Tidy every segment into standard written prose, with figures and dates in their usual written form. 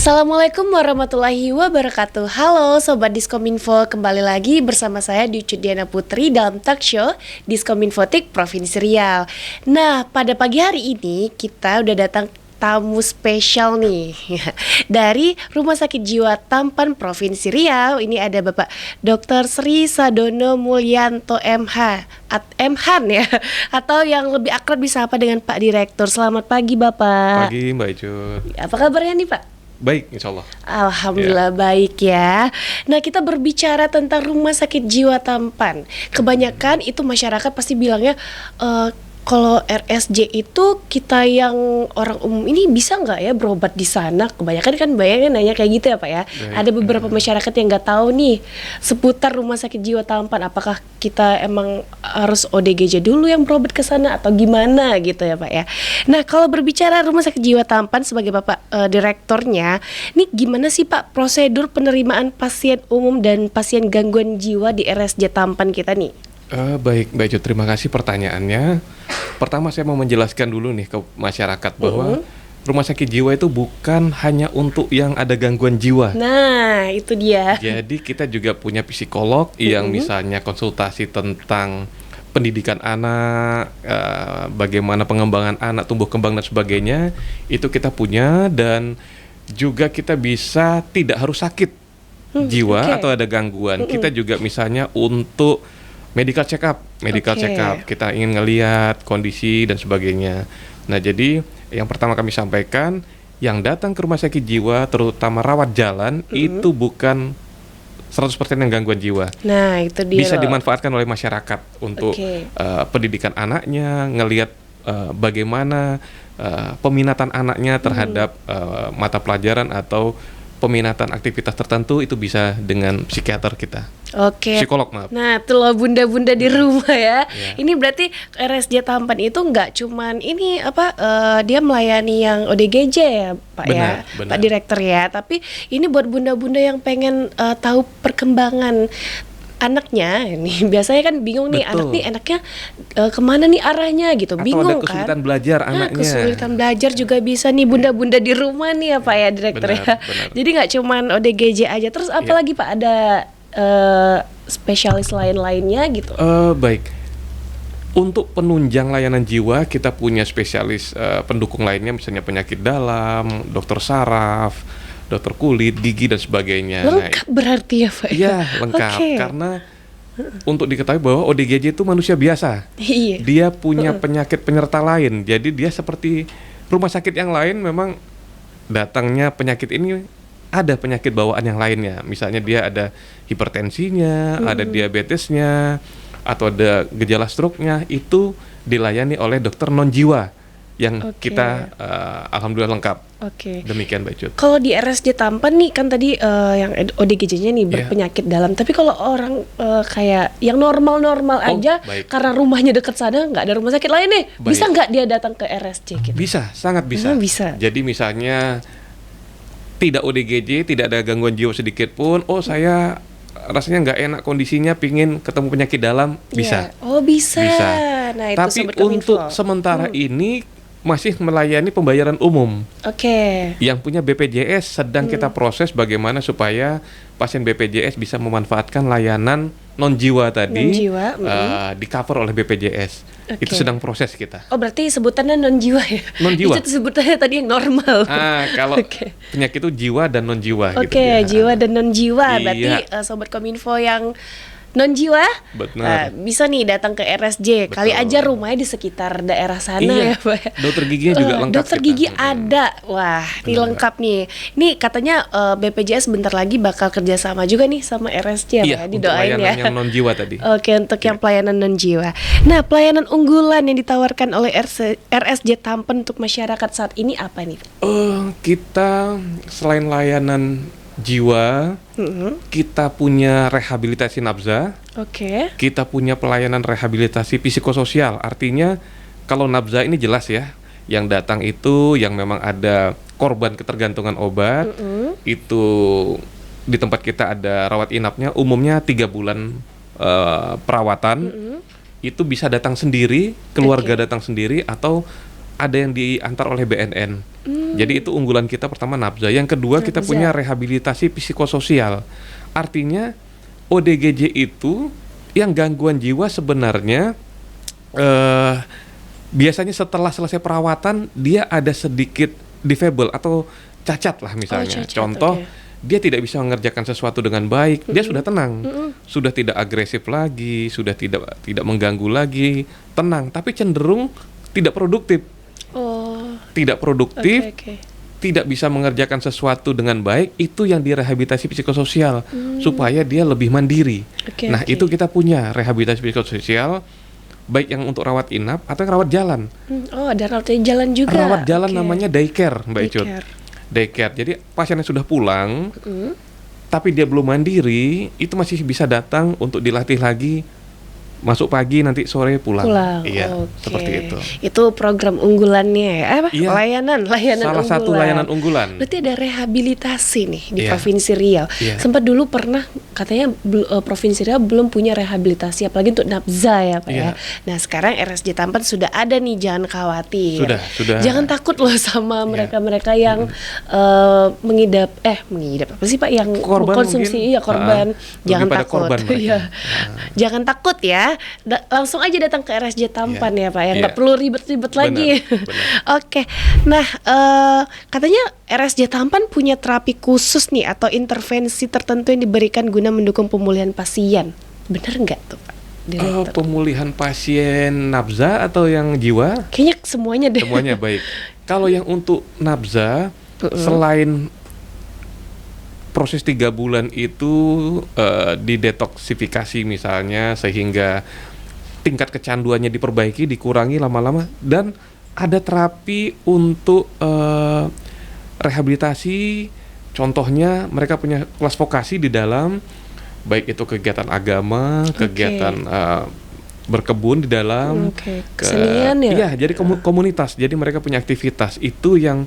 Assalamualaikum warahmatullahi wabarakatuh. Halo Sobat Diskominfo, kembali lagi bersama saya Ducu Diana Putri dalam talk show Diskominfotik Provinsi Riau. Nah, pada pagi hari ini kita udah datang tamu spesial nih dari Rumah Sakit Jiwa Tampan Provinsi Riau. Ini ada Bapak Dr. Sri Sadono Mulyanto MH MHan ya, atau yang lebih akrab disapa dengan Pak Direktur. Selamat pagi Bapak. Pagi Mbak Icut. Apa kabarnya nih Pak? Baik, insya Allah. Alhamdulillah baik ya. Nah, kita berbicara tentang Rumah Sakit Jiwa Tampan. Kebanyakan itu masyarakat pasti bilangnya kalau RSJ itu kita yang orang umum ini bisa nggak ya berobat di sana? Kebanyakan kan bayangnya nanya kayak gitu ya Pak ya. Baik. Ada beberapa masyarakat yang nggak tahu nih seputar Rumah Sakit Jiwa Tampan. Apakah kita emang harus ODGJ dulu yang berobat ke sana atau gimana gitu ya Pak ya. Nah, kalau berbicara Rumah Sakit Jiwa Tampan sebagai Bapak direkturnya, nih gimana sih Pak prosedur penerimaan pasien umum dan pasien gangguan jiwa di RSJ Tampan kita nih? Baik Mbak Icut, terima kasih pertanyaannya. Pertama saya mau menjelaskan dulu nih ke masyarakat bahwa Rumah Sakit Jiwa itu bukan hanya untuk yang ada gangguan jiwa. Nah, itu dia. Jadi kita juga punya psikolog yang misalnya konsultasi tentang pendidikan anak, bagaimana pengembangan anak, tumbuh kembang dan sebagainya. Itu kita punya, dan juga kita bisa tidak harus sakit jiwa atau ada gangguan. Kita juga misalnya untuk medical check up, kita ingin ngelihat kondisi dan sebagainya. Nah, jadi yang pertama kami sampaikan, yang datang ke Rumah Sakit Jiwa, terutama rawat jalan, itu bukan 100% yang gangguan jiwa. Nah, itu dia. Bisa dimanfaatkan oleh masyarakat untuk pendidikan anaknya, ngelihat bagaimana peminatan anaknya terhadap mata pelajaran atau peminatan aktivitas tertentu, itu bisa dengan psikiater kita. Psikolog, maaf. Nah, tuh loh bunda-bunda di rumah ya. Ini berarti RSJ Tampan itu nggak cuman ini dia melayani yang ODGJ ya, Pak Benar. Pak Direktur ya. Tapi ini buat bunda-bunda yang pengen tahu perkembangan anaknya. Ini biasanya kan bingung nih, anak nih enaknya kemana nih arahnya gitu. Atau Bingung ada kesulitan belajar anaknya. Kesulitan belajar juga bisa nih bunda-bunda di rumah nih ya Pak ya Direktur ya. Jadi nggak cuman ODGJ aja. Terus apalagi Pak, ada spesialis lain-lainnya gitu? Baik. Untuk penunjang layanan jiwa kita punya spesialis pendukung lainnya, misalnya penyakit dalam, dokter saraf, dokter kulit, gigi dan sebagainya. Lengkap berarti ya Pak? Iya, lengkap. Karena untuk diketahui bahwa ODGJ itu manusia biasa. Iya. Dia punya penyakit penyerta lain. Jadi dia seperti rumah sakit yang lain, memang datangnya penyakit ini ada penyakit bawaan yang lainnya. Misalnya dia ada hipertensinya, ada diabetesnya, atau ada gejala stroke-nya, itu dilayani oleh dokter non jiwa yang kita alhamdulillah lengkap. Demikian Mbak Cut. Kalau di RSJ Tampan nih kan tadi yang ODGJ-nya nih berpenyakit dalam. Tapi kalau orang kayak yang normal-normal aja, karena rumahnya dekat sana, nggak ada rumah sakit lain nih, bisa nggak dia datang ke RSJ gitu? Bisa, sangat bisa. Bisa. Jadi misalnya tidak ODGJ, tidak ada gangguan jiwa sedikit pun, saya rasanya nggak enak kondisinya, pingin ketemu penyakit dalam, bisa. Bisa. Nah, itu tapi untuk sementara ini masih melayani pembayaran umum. Yang punya BPJS sedang kita proses bagaimana supaya pasien BPJS bisa memanfaatkan layanan non jiwa tadi, di cover oleh BPJS. Itu sedang proses kita. Berarti sebutannya non jiwa ya? Non jiwa. Itu sebutannya tadi yang normal. Kalau penyakit itu jiwa dan non jiwa. Jiwa dan non jiwa. Berarti Sobat Kominfo yang non jiwa bisa nih datang ke RSJ. Kali aja rumahnya di sekitar daerah sana ya Pak. Dokter giginya juga lengkap. Dokter gigi ada. Wah, ini lengkap nih. Ini katanya BPJS bentar lagi bakal kerjasama juga nih sama RSJ ya, didoain ya. Yang non jiwa tadi. Untuk yang pelayanan non jiwa. Nah, pelayanan unggulan yang ditawarkan oleh RSJ Tampan untuk masyarakat saat ini apa nih? Kita selain layanan jiwa, kita punya rehabilitasi nabza, kita punya pelayanan rehabilitasi psikososial. Artinya kalau nabza ini jelas ya, yang datang itu yang memang ada korban ketergantungan obat, itu di tempat kita ada rawat inapnya, umumnya 3 bulan perawatan, itu bisa datang sendiri, keluarga datang sendiri, atau ada yang diantar oleh BNN. Jadi itu unggulan kita pertama nabza. Yang kedua kita Nabza. punya rehabilitasi psikososial. Artinya ODGJ itu yang gangguan jiwa sebenarnya biasanya setelah selesai perawatan dia ada sedikit disable atau cacat lah misalnya. cacat, Contoh, oke. dia tidak bisa mengerjakan sesuatu dengan baik, dia sudah tenang, sudah tidak agresif lagi, sudah tidak mengganggu lagi, tenang, tapi cenderung tidak produktif, Oh, tidak produktif, oke. tidak bisa mengerjakan sesuatu dengan baik. Itu yang direhabilitasi psikososial supaya dia lebih mandiri. Oke, Nah, oke. itu kita punya rehabilitasi psikososial, baik yang untuk rawat inap atau yang rawat jalan. Oh, ada rawat jalan juga. Rawat jalan Oke. namanya daycare, Mbak Icut. Daycare. Daycare. Jadi pasien yang sudah pulang, tapi dia belum mandiri, itu masih bisa datang untuk dilatih lagi. Masuk pagi, nanti sore pulang. Pulang. Iya, Oke. seperti itu. Itu program unggulannya ya? Iya. Layanan Salah satu unggulan. layanan unggulan. Berarti ada rehabilitasi nih di Iya. Provinsi Riau. Iya. Sempat dulu pernah katanya Provinsi Riau belum punya rehabilitasi apalagi untuk nabza ya Pak Iya. ya. Nah sekarang RSJ Tampan sudah ada nih, jangan khawatir. Sudah. Jangan takut loh sama Iya. mereka-mereka yang mengidap apa sih Pak yang Korban konsumsi mungkin. iya korban. Jangan Lebih pada takut. korban mereka. Iya. Jangan takut ya. Langsung aja datang ke RSJ Tampan ya Pak ya. Nggak Iya. perlu ribet-ribet lagi. benar. Oke, nah katanya RSJ Tampan punya terapi khusus nih atau intervensi tertentu yang diberikan guna mendukung pemulihan pasien. Benar nggak tuh Pak? Direktur? Pemulihan pasien nabza atau yang jiwa? Kayaknya semuanya deh. Semuanya baik. Kalau yang untuk nabza, selain proses 3 bulan itu didetoksifikasi misalnya sehingga tingkat kecanduannya diperbaiki, dikurangi lama-lama, dan ada terapi untuk rehabilitasi. Contohnya mereka punya kelas vokasi di dalam, baik itu kegiatan agama, kegiatan berkebun di dalam, Oke. Kesenian ya? Iya, jadi komunitas. Jadi mereka punya aktivitas itu yang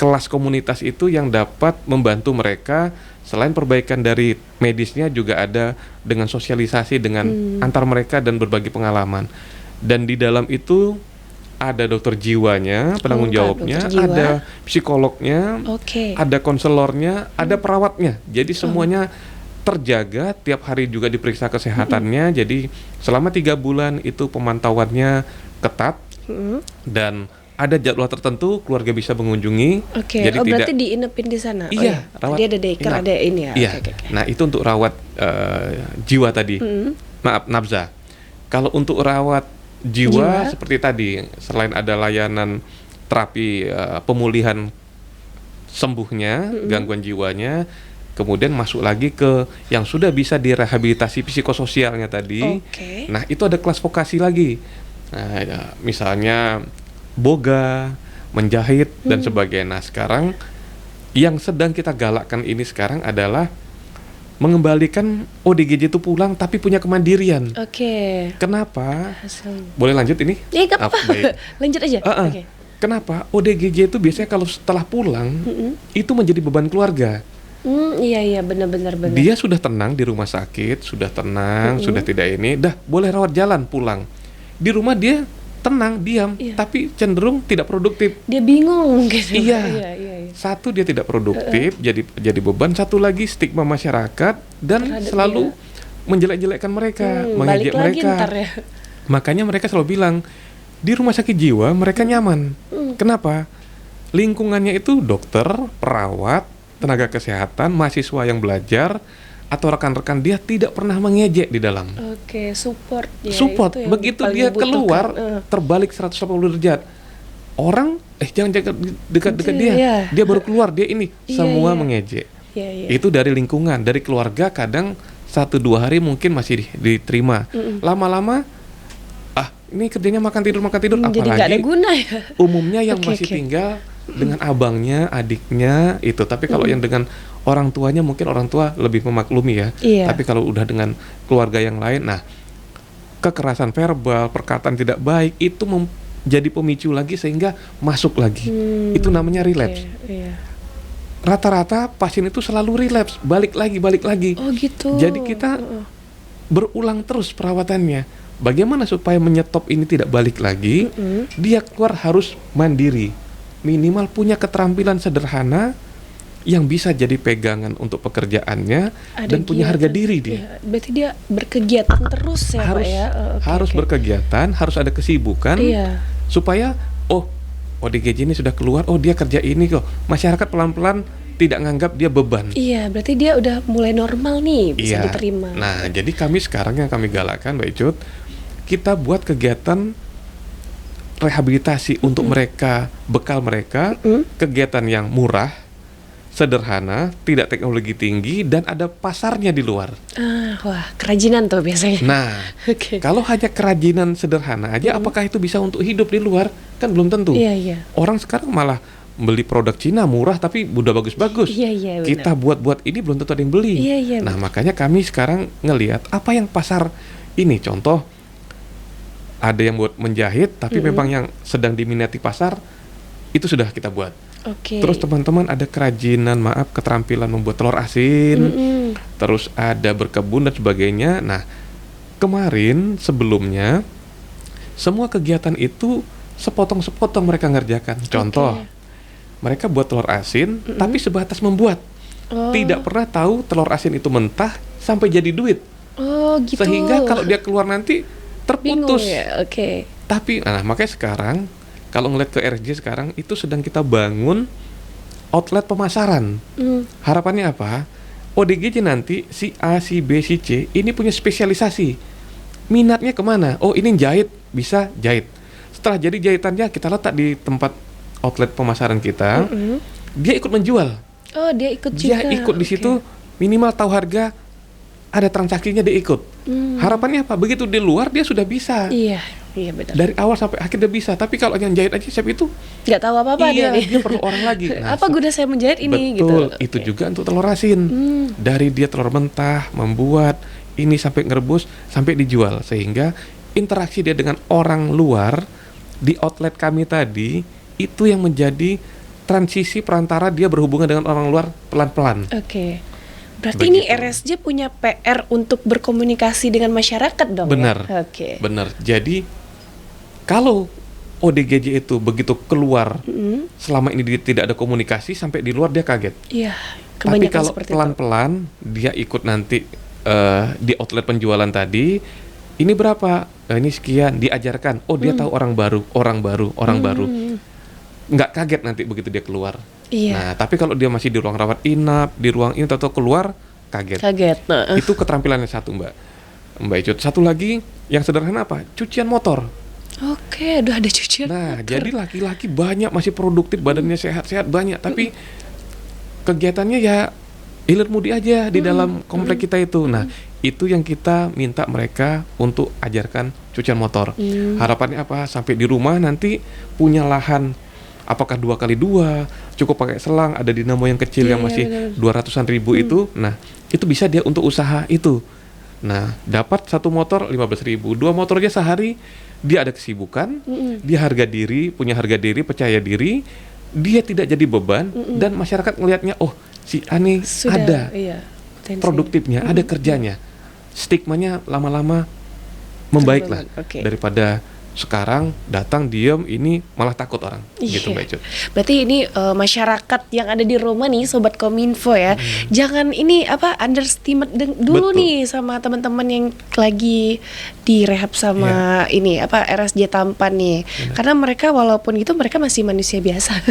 kelas komunitas itu yang dapat membantu mereka. Selain perbaikan dari medisnya juga ada dengan sosialisasi dengan antar mereka dan berbagi pengalaman. Dan di dalam itu ada dokter jiwanya, penanggung jawabnya, dokter jiwa. ada psikolognya, Oke. ada konselornya, ada perawatnya. Jadi semuanya terjaga, tiap hari juga diperiksa kesehatannya. Jadi selama 3 bulan itu pemantauannya ketat dan ada jadwal tertentu keluarga bisa mengunjungi. Oke. Jadi Oh berarti tidak. diinepin di sana. Iya, Oh, dia ada daycare, inap. ada ini ya. Iya. Oke. Nah, itu untuk rawat jiwa tadi. Maaf, nabza. Kalau untuk rawat jiwa seperti tadi, selain ada layanan terapi pemulihan sembuhnya gangguan jiwanya, kemudian masuk lagi ke yang sudah bisa direhabilitasi psikososialnya tadi. Oke. Nah, itu ada kelas vokasi lagi. Nah, misalnya boga, menjahit dan sebagainya. Nah, sekarang yang sedang kita galakkan ini sekarang adalah mengembalikan ODGJ itu pulang tapi punya kemandirian. Oke. Kenapa? Hasil. Boleh lanjut ini? Ya nggak apa-apa. Baik. Lanjut aja. Oke. Kenapa? ODGJ itu biasanya kalau setelah pulang itu menjadi beban keluarga. Iya benar-benar benar. Dia sudah tenang di rumah sakit, sudah tenang, sudah tidak ini, dah boleh rawat jalan pulang. Di rumah dia tenang, diam, tapi cenderung tidak produktif. Dia bingung gitu. Iya. Iya. Satu, dia tidak produktif, jadi beban. Satu lagi, stigma masyarakat dan Terhadap selalu menjelek-jelekkan mereka, balik mengejek lagi mereka. ntar ya. Makanya mereka selalu bilang di rumah sakit jiwa mereka nyaman. Kenapa? Lingkungannya itu dokter, perawat, tenaga kesehatan, mahasiswa yang belajar atau rekan-rekan, dia tidak pernah mengejek di dalam. Oke, support ya. Support. Itu yang Begitu paling dia dibutuhkan. keluar terbalik 180 derajat. Orang jangan dekat-dekat dia. Iya. Dia baru keluar, dia ini Iya, semua iya. mengejek. Iya. Itu dari lingkungan, dari keluarga kadang 1-2 hari mungkin masih diterima. Lama-lama ini kerjanya makan tidur Jadi nggak ada apalagi guna ya. umumnya yang Oke, masih oke. tinggal dengan abangnya, adiknya itu. Tapi kalau yang dengan orang tuanya mungkin orang tua lebih memaklumi ya. Iya. Tapi kalau udah dengan keluarga yang lain, nah kekerasan verbal, perkataan tidak baik itu jadi pemicu lagi sehingga masuk lagi. Itu namanya relapse. Oke, iya. Rata-rata pasien itu selalu relapse, balik lagi. Oh gitu. Jadi kita berulang terus perawatannya. bagaimana supaya menyetop ini tidak balik lagi? Dia keluar harus mandiri, minimal punya keterampilan sederhana yang bisa jadi pegangan untuk pekerjaannya dan punya harga diri dia. Ya, berarti dia berkegiatan terus ya Harus Pak ya? harus berkegiatan, harus ada kesibukan Iya. supaya ODGJ ini sudah keluar, dia kerja ini kok. Masyarakat pelan-pelan tidak nganggap dia beban. Iya, berarti dia udah mulai normal nih, bisa diterima. Nah, jadi kami sekarang yang kami galakkan, Mbak Icut, kita buat kegiatan rehabilitasi untuk mereka, bekal mereka, kegiatan yang murah, sederhana, tidak teknologi tinggi, dan ada pasarnya di luar. Wah, kerajinan tuh biasanya. Nah, kalau hanya kerajinan sederhana aja, apakah itu bisa untuk hidup di luar? Kan belum tentu. Iya. Orang sekarang malah beli produk Cina murah tapi udah bagus-bagus. Iya, benar. Kita buat ini belum tentu ada yang beli. Iya, nah, makanya kami sekarang ngelihat apa yang pasar ini. Contoh, ada yang buat menjahit, tapi memang yang sedang diminati pasar, itu sudah kita buat. Terus teman-teman ada kerajinan, keterampilan membuat telur asin, terus ada berkebun dan sebagainya. Nah, kemarin sebelumnya semua kegiatan itu sepotong-sepotong mereka ngerjakan. Contoh, mereka buat telur asin, tapi sebatas membuat. Tidak pernah tahu telur asin itu mentah sampai jadi duit. Gitu. Sehingga kalau dia keluar nanti terputus. Bingung ya? Tapi, makanya sekarang kalau ngeliat ke RSJ sekarang itu sedang kita bangun outlet pemasaran. Harapannya apa? ODGJ nanti si A, si B, si C ini punya spesialisasi. Minatnya kemana? Ini jahit, bisa jahit. Setelah jadi jahitannya kita letak di tempat outlet pemasaran kita. Dia ikut menjual. Dia ikut juga. Dia ikut di situ, minimal tahu harga, ada transaksinya dia ikut. Harapannya apa? Begitu di luar dia sudah bisa. Iya benar. Dari awal sampai akhir dia bisa. Tapi kalau yang jahit aja chef itu nggak tahu apa-apa dia perlu orang lagi. Nah, apa guna saya menjahit ini betul, gitu. itu juga untuk telur asin. Dari dia telur mentah, membuat ini sampai ngerebus, sampai dijual. Sehingga interaksi dia dengan orang luar di outlet kami tadi, itu yang menjadi transisi perantara dia berhubungan dengan orang luar pelan-pelan. Berarti ini RSJ punya PR untuk berkomunikasi dengan masyarakat dong. Benar. Ya? Benar. Jadi kalau ODGJ itu begitu keluar, selama ini dia tidak ada komunikasi, sampai di luar dia kaget. Iya. Tapi kalau pelan-pelan dia ikut nanti di outlet penjualan tadi, ini berapa? Ini sekian, diajarkan. Dia tahu orang baru. Nggak kaget nanti begitu dia keluar. Iya. Nah, tapi kalau dia masih di ruang rawat inap, di ruang ini atau keluar, kaget. Nah. Itu keterampilannya satu, Mbak Icut. Satu lagi yang sederhana apa? Cucian motor. Udah ada cucian motor. Jadi laki-laki banyak masih produktif, badannya sehat-sehat banyak, tapi kegiatannya ya hilir mudi aja di dalam komplek kita itu. Nah, itu yang kita minta mereka untuk ajarkan cucian motor. Harapannya apa? Sampai di rumah nanti punya lahan, apakah 2x2, cukup pakai selang, ada dinamo yang kecil yang masih 200-an ribu itu. Nah, itu bisa dia untuk usaha itu. Nah, dapat satu motor 15.000, 2 motor aja sehari, dia ada kesibukan, dia harga diri, punya harga diri, percaya diri, dia tidak jadi beban, dan masyarakat ngelihatnya, si Ani ada produktifnya, ada kerjanya. Stigmanya lama-lama membaik lah, daripada sekarang datang diem ini malah takut orang. Gitu Mbak Icut. Berarti ini masyarakat yang ada di rumah nih Sobat Kominfo ya, jangan ini underestimate dulu nih sama teman-teman yang lagi direhab sama ini RSJ Tampan nih. Karena mereka walaupun gitu mereka masih manusia biasa.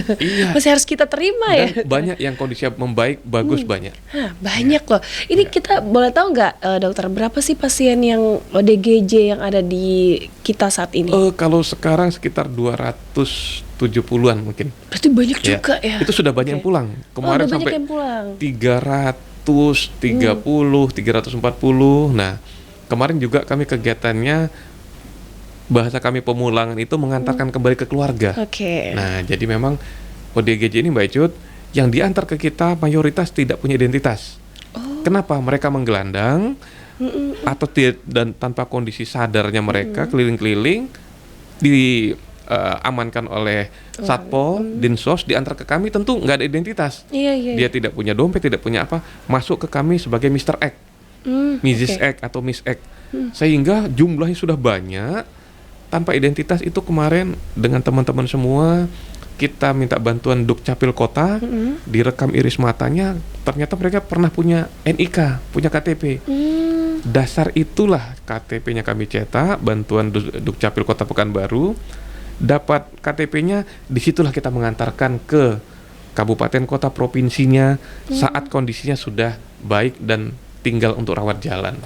Masih harus kita terima. Dan banyak yang kondisinya membaik bagus banyak. Banyak loh. Ini kita boleh tahu nggak dokter, berapa sih pasien yang ODGJ yang ada di kita saat ini? Kalau sekarang sekitar 270-an mungkin. Berarti banyak juga ya. Itu sudah banyak yang pulang. Kemarin sampai yang pulang. 330, 340. Nah, kemarin juga kami kegiatannya, bahasa kami pemulangan itu mengantarkan kembali ke keluarga. Nah, jadi memang ODGJ ini Mbak Icut, yang diantar ke kita mayoritas tidak punya identitas. Kenapa? Mereka menggelandang atau dan tanpa kondisi sadarnya mereka keliling-keliling, diamankan oleh Satpol, Dinsos, diantar ke kami, tentu nggak ada identitas. Dia tidak punya dompet, tidak punya apa, masuk ke kami sebagai Mr. X, Mrs. X atau Miss X. Sehingga jumlahnya sudah banyak tanpa identitas. Itu kemarin dengan teman-teman semua kita minta bantuan Dukcapil Kota, direkam iris matanya, ternyata mereka pernah punya NIK, punya KTP. Dasar itulah KTP-nya kami cetak, bantuan Dukcapil Kota Pekanbaru, dapat KTP-nya, disitulah kita mengantarkan ke kabupaten kota provinsinya saat kondisinya sudah baik dan tinggal untuk rawat jalan.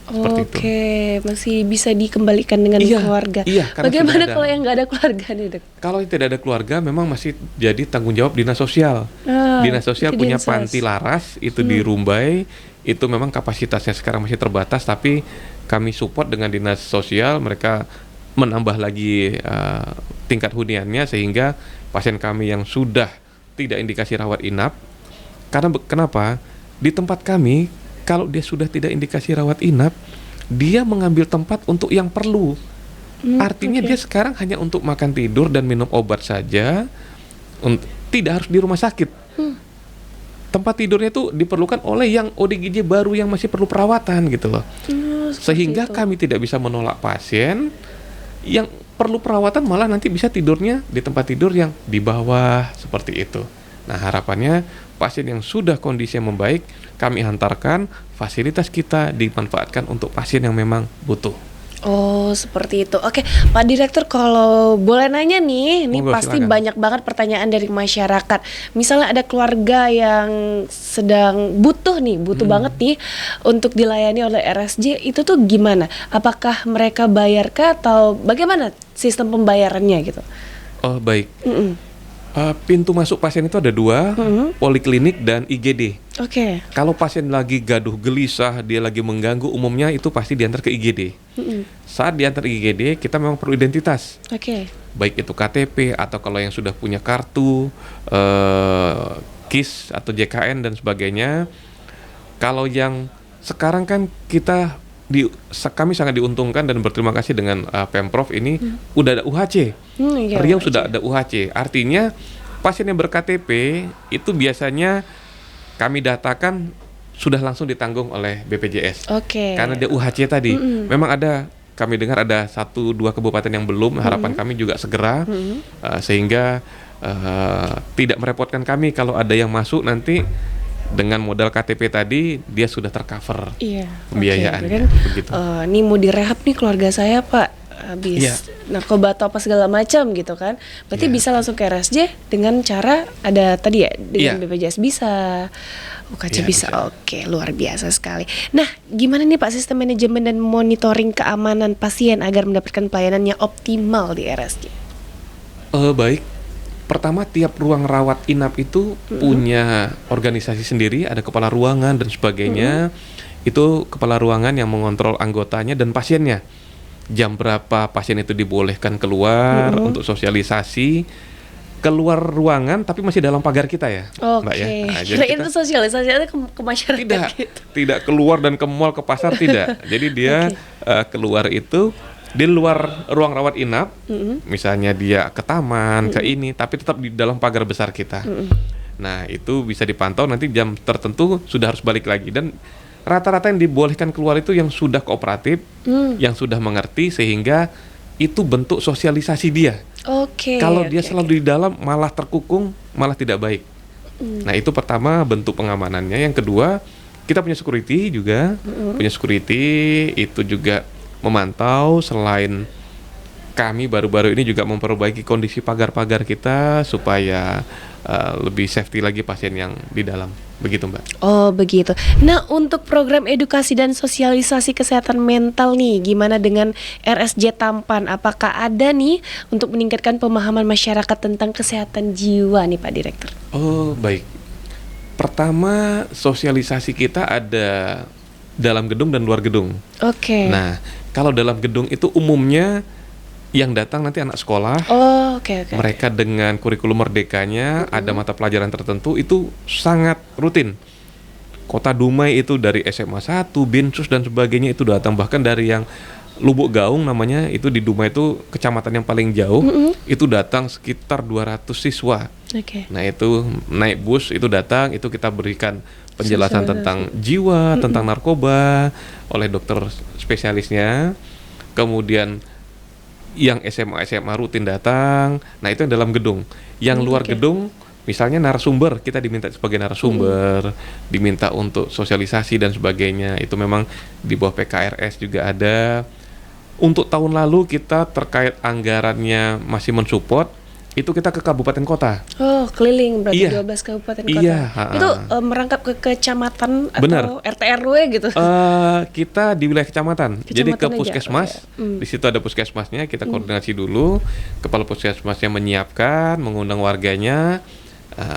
Seperti itu. Oke, masih bisa dikembalikan dengan keluarga. Iya, Bagaimana kalau yang nggak ada keluarga nih, Dok? Kalau yang tidak ada keluarga, memang masih jadi tanggung jawab dinas sosial. Dinas sosial punya panti laras itu di Rumbai. Itu memang kapasitasnya sekarang masih terbatas, tapi kami support dengan dinas sosial. Mereka menambah lagi tingkat huniannya sehingga pasien kami yang sudah tidak indikasi rawat inap. Karena kenapa? Di tempat kami, kalau dia sudah tidak indikasi rawat inap, dia mengambil tempat untuk yang perlu. Artinya dia sekarang hanya untuk makan tidur dan minum obat saja, tidak harus di rumah sakit. Tempat tidurnya itu diperlukan oleh yang ODGJ baru yang masih perlu perawatan gitu loh. Sehingga kami tidak bisa menolak pasien yang perlu perawatan, malah nanti bisa tidurnya di tempat tidur yang di bawah seperti itu. Nah, harapannya pasien yang sudah kondisinya membaik, kami hantarkan, fasilitas kita dimanfaatkan untuk pasien yang memang butuh. Oh, seperti itu. Oke, Pak Direktur, kalau boleh nanya nih, ini pasti silakan. banyak banget pertanyaan dari masyarakat. Misalnya ada keluarga yang sedang butuh banget nih untuk dilayani oleh RSJ, itu tuh gimana? Apakah mereka bayarkah atau bagaimana sistem pembayarannya gitu? Oh, baik. Pintu masuk pasien itu ada 2, poliklinik dan IGD. Oke. Kalau pasien lagi gaduh gelisah, dia lagi mengganggu, umumnya itu pasti diantar ke IGD. Saat diantar IGD, kita memang perlu identitas. Oke. Baik itu KTP atau kalau yang sudah punya kartu, KIS atau JKN dan sebagainya. Kalau yang sekarang kan kami sangat diuntungkan dan berterima kasih dengan Pemprov ini udah ada UHC. Riau sudah ada UHC. Artinya pasien yang ber-KTP itu biasanya kami datakan sudah langsung ditanggung oleh BPJS. Karena dia UHC tadi. Memang ada, kami dengar ada 1-2 kabupaten yang belum. Harapan kami juga segera sehingga tidak merepotkan kami kalau ada yang masuk nanti dengan modal KTP tadi dia sudah tercover pembiayaan. Begitu. Ini mau direhab nih keluarga saya, Pak, habis narkoba atau apa segala macam gitu kan. Berarti bisa langsung ke RSJ dengan cara ada tadi ya dengan BPJS bisa, UKC bisa. Oke, luar biasa sekali. Nah, gimana nih Pak sistem manajemen dan monitoring keamanan pasien agar mendapatkan pelayanan yang optimal di RSJ? Baik. Pertama, tiap ruang rawat inap itu punya organisasi sendiri, ada kepala ruangan dan sebagainya. Itu kepala ruangan yang mengontrol anggotanya dan pasiennya. Jam berapa pasien itu dibolehkan keluar untuk sosialisasi. Keluar ruangan tapi masih dalam pagar kita ya, Mbak ya. Nah, jadi itu sosialisasinya ke masyarakat tidak keluar dan ke mall, ke pasar, tidak. Jadi dia keluar itu di luar ruang rawat inap, misalnya dia ke taman, ke ini, tapi tetap di dalam pagar besar kita. Nah, itu bisa dipantau, nanti jam tertentu sudah harus balik lagi. Dan rata-rata yang dibolehkan keluar itu yang sudah kooperatif, yang sudah mengerti, sehingga itu bentuk sosialisasi dia. Kalau dia selalu di dalam, malah terkukung, malah tidak baik. Nah, itu pertama bentuk pengamanannya. Yang kedua, kita punya security juga, punya security itu juga memantau. Selain kami baru-baru ini juga memperbaiki kondisi pagar-pagar kita supaya lebih safety lagi pasien yang di dalam. Begitu, Mbak. Oh, begitu. Nah, untuk program edukasi dan sosialisasi kesehatan mental nih, gimana dengan RSJ Tampan? Apakah ada nih untuk meningkatkan pemahaman masyarakat tentang kesehatan jiwa nih, Pak Direktur? Oh, baik. Pertama, sosialisasi kita ada dalam gedung dan luar gedung. Nah, kalau dalam gedung itu umumnya yang datang nanti anak sekolah. Mereka dengan kurikulum merdekanya, ada mata pelajaran tertentu, itu sangat rutin. Kota Dumai itu dari SMA 1, Binsus dan sebagainya itu datang. Bahkan dari yang Lubuk Gaung namanya, itu di Dumai itu kecamatan yang paling jauh, itu datang sekitar 200 siswa. Nah, itu naik bus, itu datang, itu kita berikan penjelasan tentang jiwa, tentang narkoba oleh dokter spesialisnya, kemudian yang SMA rutin datang. Nah, itu yang dalam gedung. Yang luar gedung, misalnya narasumber, kita diminta sebagai narasumber, diminta untuk sosialisasi dan sebagainya. Itu memang di bawah PKRS juga ada. Untuk tahun lalu kita terkait anggarannya masih mensupport, itu kita ke kabupaten kota. Oh, keliling berarti Iya. 12 kabupaten kota. Iya, Itu merangkap ke kecamatan Benar. atau RT RW gitu. Kita di wilayah kecamatan, jadi ke Kecamatan aja, puskesmas. oke. Di situ ada puskesmasnya, kita koordinasi dulu. Kepala puskesmasnya menyiapkan, mengundang warganya.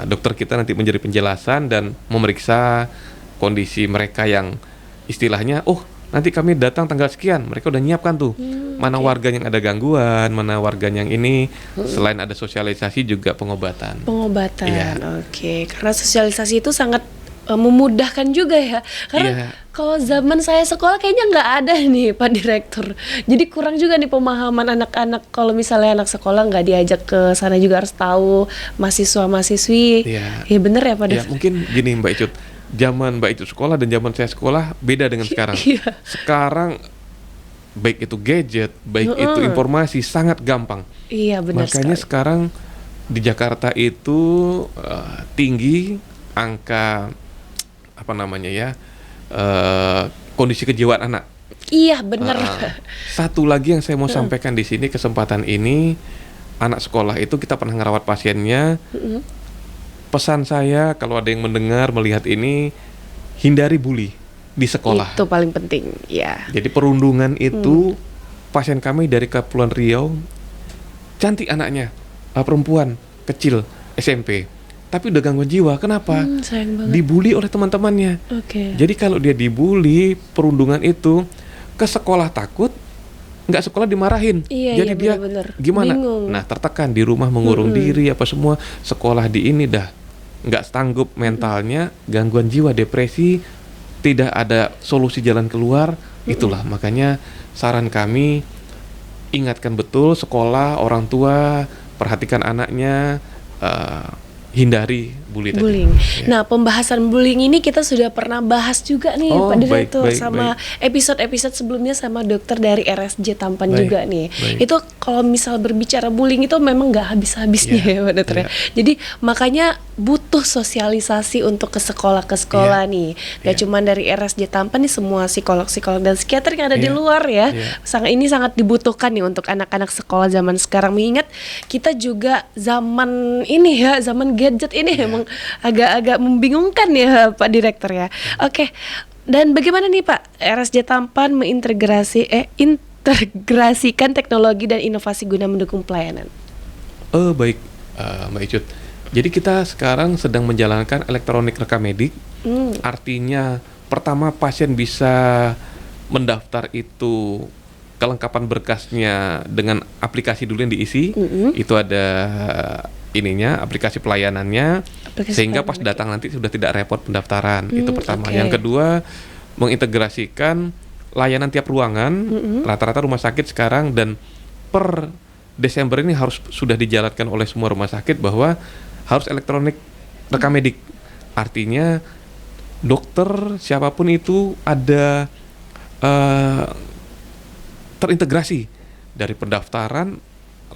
Dokter kita nanti menjadi penjelasan dan memeriksa kondisi mereka yang istilahnya, nanti kami datang tanggal sekian. Mereka udah nyiapkan tuh, mana warga yang ada gangguan, mana warganya yang ini. Selain ada sosialisasi juga pengobatan. Pengobatan. Iya. Oke, karena sosialisasi itu sangat memudahkan juga ya. Karena Iya. kalau zaman saya sekolah kayaknya nggak ada nih Pak Direktur. Jadi kurang juga nih pemahaman anak-anak, kalau misalnya anak sekolah nggak diajak ke sana juga harus tahu, mahasiswa-mahasiswi. Iya. Ya bener ya Pak Ya Direktur. mungkin gini Mbak Icut, zaman Mbak Icut sekolah dan zaman saya sekolah beda dengan sekarang. Iya. Sekarang baik itu gadget, baik itu informasi sangat gampang. Iya benar Makanya sekali. sekarang di Jakarta itu tinggi angka kondisi kejiwaan anak. Iya benar. Satu lagi yang saya mau sampaikan di sini kesempatan ini, anak sekolah itu kita pernah ngerawat pasiennya. Pesan saya kalau ada yang mendengar melihat ini, hindari bully di sekolah. Itu paling penting. Ya. Jadi perundungan itu pasien kami dari Kepulauan Riau, cantik anaknya, perempuan kecil SMP, tapi udah gangguan jiwa. Kenapa? Sayang banget. Dibully oleh teman-temannya. Oke. Jadi kalau dia dibully, perundungan itu ke sekolah takut, nggak sekolah dimarahin. Iya, Jadi iya, dia bener-bener. gimana? Bingung. Nah, tertekan di rumah mengurung diri apa semua, sekolah di ini dah nggak sanggup mentalnya, gangguan jiwa, depresi, tidak ada solusi jalan keluar. Itulah makanya saran kami, ingatkan betul sekolah, orang tua, perhatikan anaknya, hindari bully tadi. Bullying. Ya. Nah, pembahasan bullying ini kita sudah pernah bahas juga nih Oh, Pak baik, Direktur baik, sama episode-episode sebelumnya sama dokter dari RSJ Tampan Baik, juga nih. baik. Itu kalau misal berbicara bullying itu memang nggak habis-habisnya Iya, ya Pak Dokter ya. iya. Jadi makanya butuh sosialisasi untuk ke sekolah Iya, nih. Gak iya. cuma dari RSJ Tampan nih, semua psikolog-psikolog dan psikiater yang ada di Iya, luar ya. iya. Sangat dibutuhkan nih untuk anak-anak sekolah zaman sekarang, mengingat kita juga zaman ini ya, zaman gadget ini emang agak membingungkan ya Pak Direktur ya. Oke. Dan bagaimana nih Pak RSJ Tampan integrasikan teknologi dan inovasi guna mendukung pelayanan? Baik, Mbak Icut. Jadi kita sekarang sedang menjalankan elektronik rekam medik. Artinya pertama pasien bisa mendaftar itu kelengkapan berkasnya dengan aplikasi dulu yang diisi. Itu ada aplikasi pelayanannya, Aplikasi sehingga pas pelayanan, datang nanti sudah tidak repot pendaftaran. Itu pertama. oke. Yang kedua, mengintegrasikan layanan tiap ruangan. Rata-rata rumah sakit sekarang dan per Desember ini harus sudah dijalankan oleh semua rumah sakit bahwa harus elektronik rekam medik. Artinya dokter siapapun itu ada terintegrasi dari pendaftaran,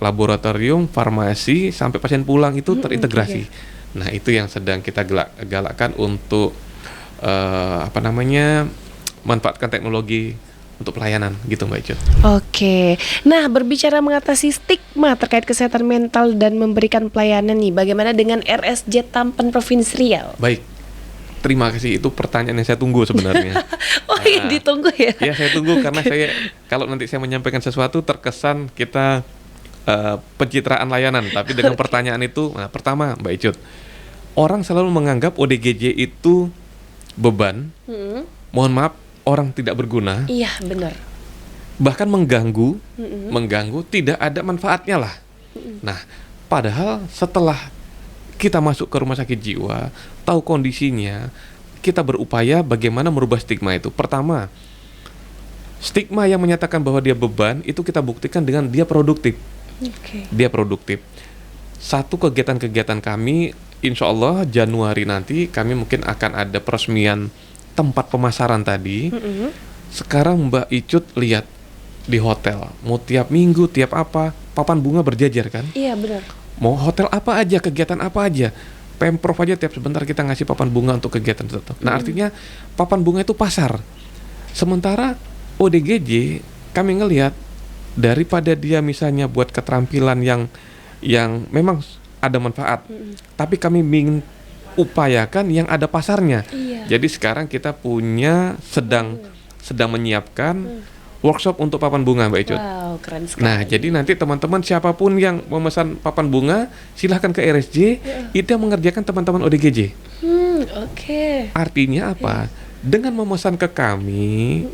laboratorium, farmasi sampai pasien pulang itu terintegrasi. Nah, itu yang sedang kita galakkan untuk manfaatkan teknologi untuk pelayanan gitu Mbak Icut. Oke. Nah, berbicara mengatasi stigma terkait kesehatan mental dan memberikan pelayanan nih, bagaimana dengan RSJ Tampan Provinsi Riau? Baik. Terima kasih, itu pertanyaan yang saya tunggu sebenarnya. Oh iya, ditunggu ya. Ya, saya tunggu karena kalau nanti saya menyampaikan sesuatu terkesan kita pencitraan layanan, tapi dengan pertanyaan itu, pertama Mbak Icut, orang selalu menganggap ODGJ itu beban. Mohon maaf, orang tidak berguna. Iya, benar. Bahkan mengganggu, tidak ada manfaatnya lah. Nah, padahal setelah kita masuk ke rumah sakit jiwa, tahu kondisinya, kita berupaya bagaimana merubah stigma itu. Pertama, stigma yang menyatakan bahwa dia beban itu kita buktikan dengan dia produktif. Oke. Dia produktif. Satu kegiatan-kegiatan kami, insya Allah Januari nanti kami mungkin akan ada peresmian tempat pemasaran tadi. Sekarang Mbak Icut lihat di hotel, mau tiap minggu, tiap apa, papan bunga berjajar kan? Iya, benar. Mau hotel apa aja, kegiatan apa aja, Pemprov aja tiap sebentar kita ngasih papan bunga untuk kegiatan tertentu. Nah, artinya papan bunga itu pasar. Sementara ODGJ kami ngelihat daripada dia misalnya buat keterampilan yang memang ada manfaat, tapi kami ingin upayakan yang ada pasarnya. Iya. Jadi sekarang kita punya sedang menyiapkan workshop untuk papan bunga, Mbak Icut. Wow, keren sekali. Nah, jadi nanti teman-teman siapapun yang memesan papan bunga, silahkan ke RSJ, itu yang mengerjakan teman-teman ODGJ. Oke. Artinya apa? Dengan memesan ke kami,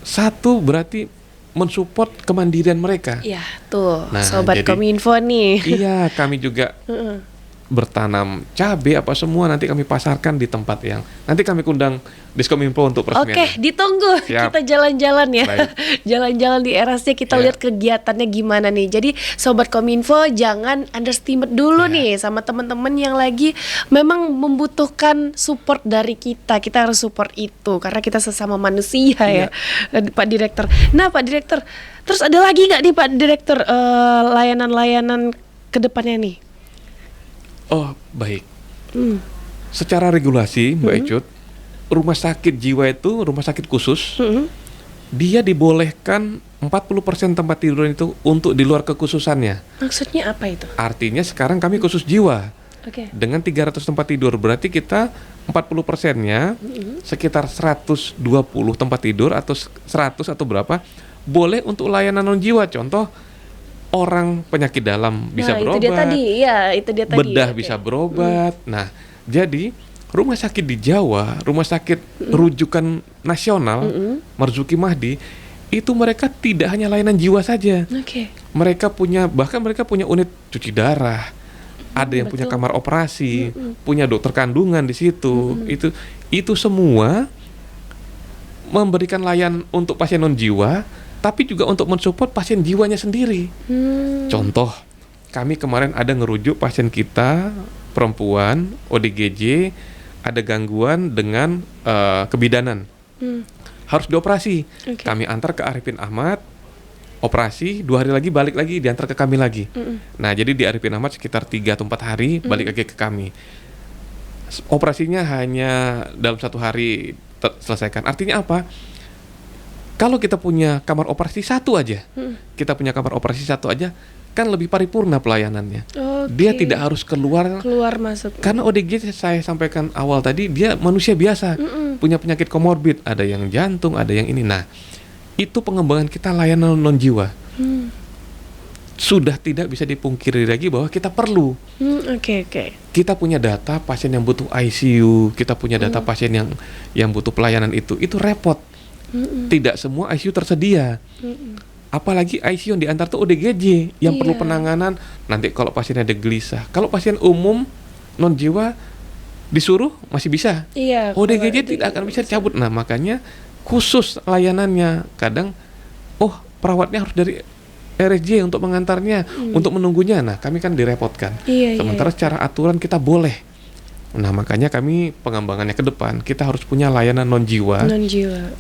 satu berarti mensupport kemandirian mereka. Ya, tuh, Nah, Sobat jadi- Kominfo nih. Iya, kami juga bertanam cabai apa semua nanti kami pasarkan di tempat yang nanti kami kundang Diskominfo untuk Oke, peresmiannya. ditunggu. Siap. Kita jalan-jalan ya. Baik. Jalan-jalan di RSC, kita Ya. lihat kegiatannya gimana nih. Jadi Sobat Kominfo jangan underestimate dulu Ya. nih sama teman-teman yang lagi memang membutuhkan support dari kita. Kita harus support itu karena kita sesama manusia ya, Pak Direktur. Nah, Pak Direktur, terus ada lagi nggak nih Pak Direktur layanan-layanan ke depannya nih? Oh, baik. Secara regulasi, Mbak Icut, rumah sakit jiwa itu rumah sakit khusus. Dia dibolehkan 40% tempat tidur itu untuk di luar kekhususannya. Maksudnya apa itu? Artinya sekarang kami khusus jiwa. Oke. Dengan 300 tempat tidur, berarti kita 40%-nya sekitar 120 tempat tidur atau 100 atau berapa boleh untuk layanan non jiwa. Contoh, orang penyakit dalam bisa Nah, berobat, itu dia tadi. Ya, itu dia tadi. bedah Oke. bisa berobat. Nah, jadi rumah sakit di Jawa, rumah sakit rujukan nasional, Marzuki Mahdi, itu mereka tidak hanya layanan jiwa saja. Oke. Bahkan mereka punya unit cuci darah, ada yang punya kamar operasi, punya dokter kandungan di situ. Itu semua memberikan layanan untuk pasien non jiwa, tapi juga untuk mensupport pasien jiwanya sendiri. Contoh, kami kemarin ada ngerujuk pasien kita perempuan ODGJ ada gangguan dengan kebidanan, harus dioperasi. Oke. Kami antar ke Arifin Ahmad, operasi, 2 hari lagi balik lagi diantar ke kami lagi. Nah, jadi di Arifin Ahmad sekitar 3 atau 4 hari balik lagi ke kami. Operasinya hanya dalam 1 hari selesaikan. Artinya apa? Kalau kita punya kamar operasi satu aja, kan lebih paripurna pelayanannya. Oke. Dia tidak harus keluar masuk. karena ODGJ saya sampaikan awal tadi, dia manusia biasa, punya penyakit komorbid, ada yang jantung, ada yang ini. Nah, itu pengembangan kita layanan non jiwa. Sudah tidak bisa dipungkiri lagi bahwa kita perlu. Oke. Kita punya data pasien yang butuh ICU, kita punya data pasien yang butuh pelayanan itu repot. Tidak semua ICU tersedia. Apalagi ICU yang diantar tuh ODGJ yang perlu penanganan. Nanti kalau pasiennya ada gelisah, kalau pasien umum non jiwa disuruh masih bisa. Iya. ODGJ tidak akan bisa dicabut. Nah, makanya khusus layanannya. Kadang perawatnya harus dari RSJ untuk mengantarnya, untuk menunggunya. Nah, kami kan direpotkan. Sementara secara aturan kita boleh. Nah, makanya kami pengembangannya ke depan kita harus punya layanan non jiwa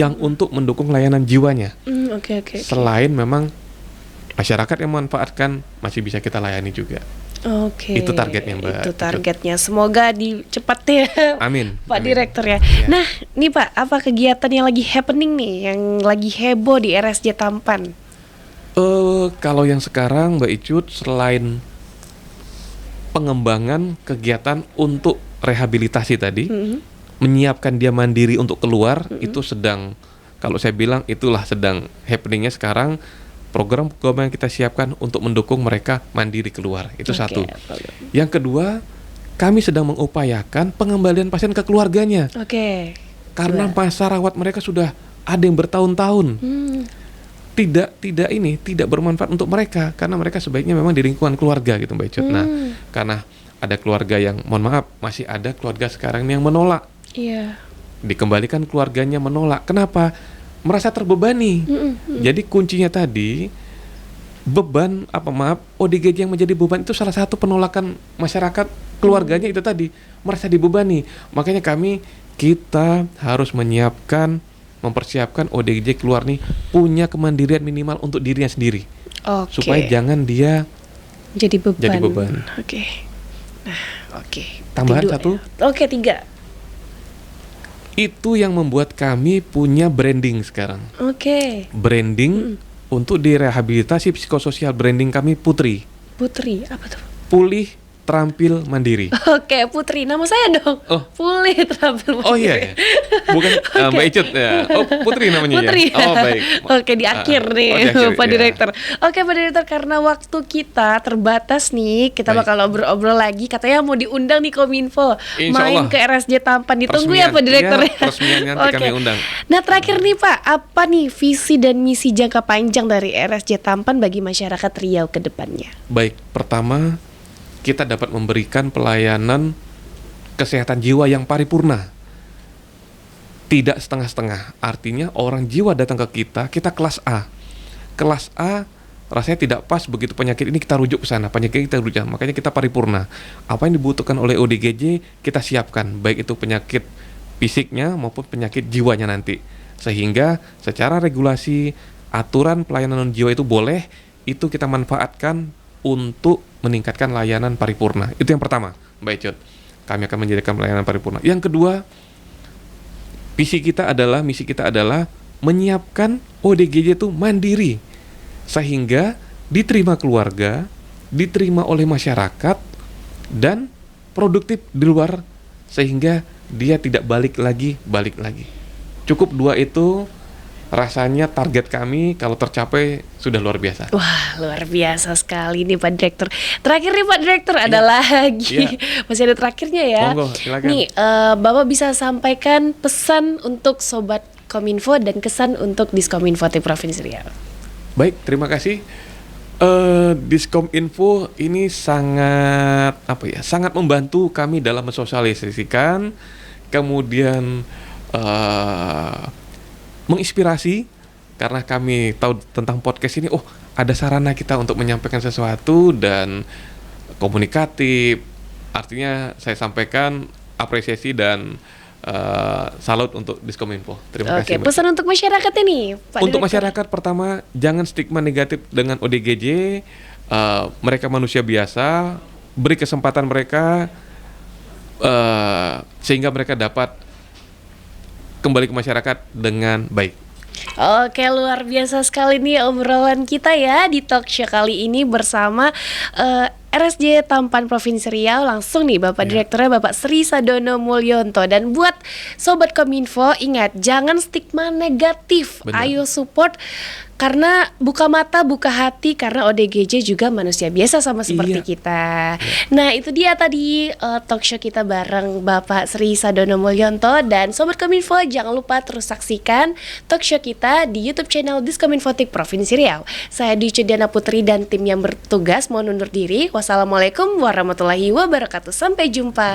yang untuk mendukung layanan jiwanya. Oke. Selain memang masyarakat yang memanfaatkan masih bisa kita layani juga. Oke. Itu targetnya, Mbak. Itu targetnya. Semoga dicepat ya. Amin. Pak Amin. Direktur ya. Ya. Nah, nih Pak, apa kegiatan yang lagi happening nih, yang lagi heboh di RSJ Tampan? Kalau yang sekarang Mbak Icut, selain pengembangan kegiatan untuk rehabilitasi tadi, menyiapkan dia mandiri untuk keluar, itu sedang, kalau saya bilang itulah sedang happeningnya sekarang. Program-program yang kita siapkan untuk mendukung mereka mandiri keluar, itu satu. Yang kedua, kami sedang mengupayakan pengembalian pasien ke keluarganya. Oke. Karena masa rawat mereka sudah ada yang bertahun-tahun. Tidak bermanfaat untuk mereka, karena mereka sebaiknya memang di lingkungan keluarga gitu, Mbak Icut. Nah, karena ada keluarga yang, mohon maaf, masih ada keluarga sekarang yang menolak. Iya. Dikembalikan keluarganya menolak. Kenapa? Merasa terbebani. Jadi kuncinya tadi ODGJ yang menjadi beban itu salah satu penolakan masyarakat keluarganya itu tadi, merasa dibebani. Makanya kita harus menyiapkan mempersiapkan ODGJ keluar nih punya kemandirian minimal untuk dirinya sendiri. Oke. Supaya jangan dia jadi beban. jadi beban. Oke. Nah, oke. Tambahan Berarti 2 1. ya. Oke, 3. Itu yang membuat kami punya branding sekarang. Oke. Branding untuk direhabilitasi psikososial, branding kami Putri. Putri, apa tuh? Pulih, terampil, mandiri. Oke, Putri. Nama saya dong. Oh. Pulih terampil mandiri. Oh iya ya. Bukan Mbak Icut ya. Oh, Putri namanya Putri. ya. Oh, baik. Oke, di akhir nih, di akhir, Pak ya. Direktur. Oke, Pak Direktur, karena waktu kita terbatas nih, kita Baik. bakal obrol-obrol lagi. Katanya mau diundang nih Kominfo, Insya main Allah. ke RSJ Tampan. Ditunggu ya, Resmian. Pak Direktur. Ya, resmian nanti kami undang. Nah, terakhir nih, Pak, apa nih visi dan misi jangka panjang dari RSJ Tampan bagi masyarakat Riau ke depannya? Baik, pertama kita dapat memberikan pelayanan kesehatan jiwa yang paripurna. Tidak setengah-setengah. Artinya orang jiwa datang ke kita kelas A. Kelas A rasanya tidak pas, begitu penyakit ini kita rujuk ke sana, penyakit kita rujuk. Makanya kita paripurna. Apa yang dibutuhkan oleh ODGJ kita siapkan, baik itu penyakit fisiknya maupun penyakit jiwanya nanti. Sehingga secara regulasi aturan pelayanan non jiwa itu boleh, itu kita manfaatkan untuk meningkatkan layanan paripurna. Itu yang pertama, Mbak Icut. Kami akan menjadikan pelayanan paripurna. Yang kedua, misi kita adalah menyiapkan ODGJ itu mandiri, sehingga diterima keluarga, diterima oleh masyarakat, dan produktif di luar, sehingga dia tidak balik lagi. Cukup 2 itu rasanya target kami, kalau tercapai sudah luar biasa. Wah, luar biasa sekali nih Pak Direktur. Terakhir nih Pak Direktur, ada lagi. Masih ada terakhirnya ya. Monggo, silakan. Nih, Bapak bisa sampaikan pesan untuk Sobat Kominfo dan kesan untuk Diskominfo di Provinsi Riau. Baik, terima kasih. Diskominfo ini sangat sangat membantu kami dalam mensosialisasikan, kemudian menginspirasi, karena kami tahu tentang podcast ini, ada sarana kita untuk menyampaikan sesuatu dan komunikatif. Artinya saya sampaikan apresiasi dan salut untuk Diskominfo. Terima kasih. Oke, pesan untuk masyarakat ini, Pak Untuk Direktur. masyarakat, pertama, jangan stigma negatif dengan ODGJ. Mereka manusia biasa, beri kesempatan mereka sehingga mereka dapat kembali ke masyarakat dengan baik. Oke, luar biasa sekali nih obrolan kita ya di talk show kali ini bersama RSJ Tampan Provinsi Riau. Langsung nih Bapak Direkturnya Bapak Sri Sadono Mulyanto. Dan buat Sobat Kominfo, ingat jangan stigma negatif. Benar. Ayo support, karena buka mata, buka hati, karena ODGJ juga manusia biasa sama seperti kita. Nah, itu dia tadi talk show kita bareng Bapak Sri Sadono Mulyanto. Dan Sobat Kominfo, jangan lupa terus saksikan talk show kita di YouTube channel Diskominfotik Provinsi Riau. Saya Dwi Diana Putri dan tim yang bertugas mohon undur diri. Wassalamualaikum warahmatullahi wabarakatuh. Sampai jumpa.